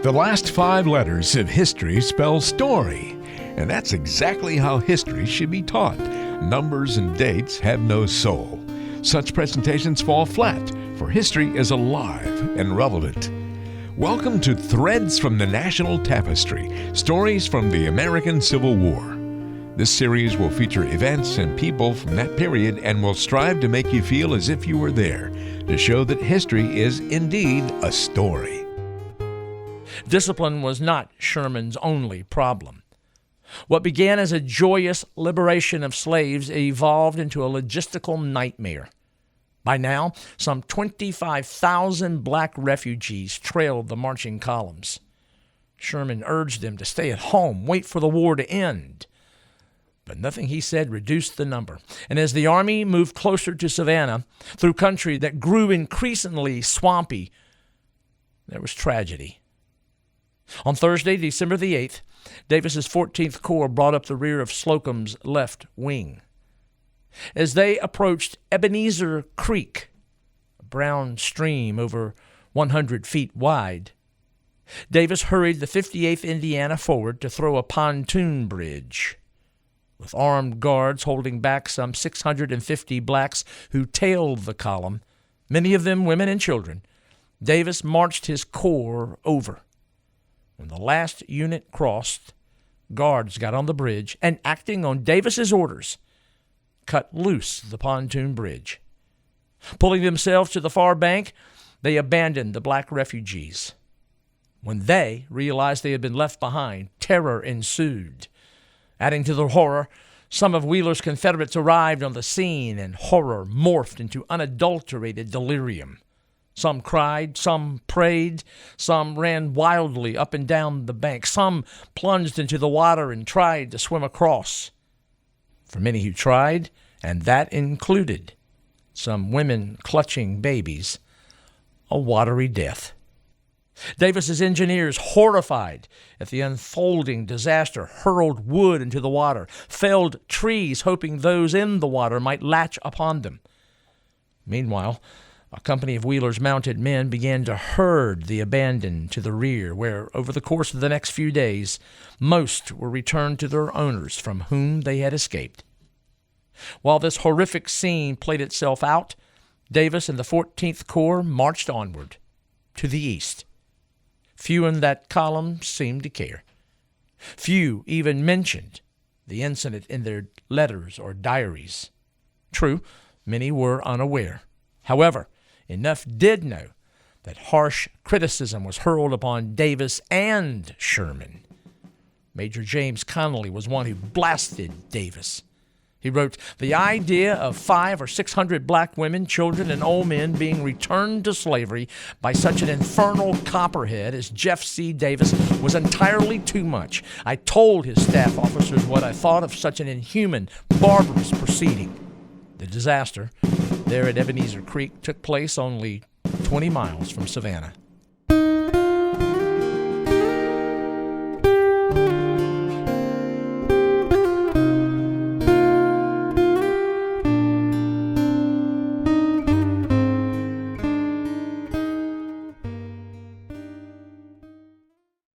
The last 5 letters of history spell story, and that's exactly how history should be taught. Numbers and dates have no soul. Such presentations fall flat, for history is alive and relevant. Welcome to Threads from the National Tapestry, stories from the American Civil War. This series will feature events and people from that period and will strive to make you feel as if you were there, to show that history is indeed a story. Discipline was not Sherman's only problem. What began as a joyous liberation of slaves evolved into a logistical nightmare. By now, some 25,000 black refugees trailed the marching columns. Sherman urged them to stay at home, wait for the war to end. But nothing he said reduced the number. And as the army moved closer to Savannah, through country that grew increasingly swampy, there was tragedy. On Thursday, December the 8th, Davis's 14th Corps brought up the rear of Slocum's left wing. As they approached Ebenezer Creek, a brown stream over 100 feet wide, Davis hurried the 58th Indiana forward to throw a pontoon bridge. With armed guards holding back some 650 blacks who tailed the column, many of them women and children, Davis marched his corps over. When the last unit crossed, guards got on the bridge and, acting on Davis's orders, cut loose the pontoon bridge. Pulling themselves to the far bank, they abandoned the black refugees. When they realized they had been left behind, terror ensued. Adding to the horror, some of Wheeler's Confederates arrived on the scene, and horror morphed into unadulterated delirium. Some cried, some prayed, some ran wildly up and down the bank, some plunged into the water and tried to swim across. For many who tried, and that included some women clutching babies, a watery death. Davis's engineers, horrified at the unfolding disaster, hurled wood into the water, felled trees, hoping those in the water might latch upon them. Meanwhile, a company of Wheeler's mounted men began to herd the abandoned to the rear, where, over the course of the next few days, most were returned to their owners from whom they had escaped. While this horrific scene played itself out, Davis and the 14th Corps marched onward, to the east. Few in that column seemed to care. Few even mentioned the incident in their letters or diaries. True, many were unaware. However, enough did know that harsh criticism was hurled upon Davis and Sherman. Major James Connolly was one who blasted Davis. He wrote, "The idea of 500 or 600 black women, children, and old men being returned to slavery by such an infernal copperhead as Jeff C. Davis was entirely too much. I told his staff officers what I thought of such an inhuman, barbarous proceeding." The disaster there at Ebenezer Creek took place only 20 miles from Savannah.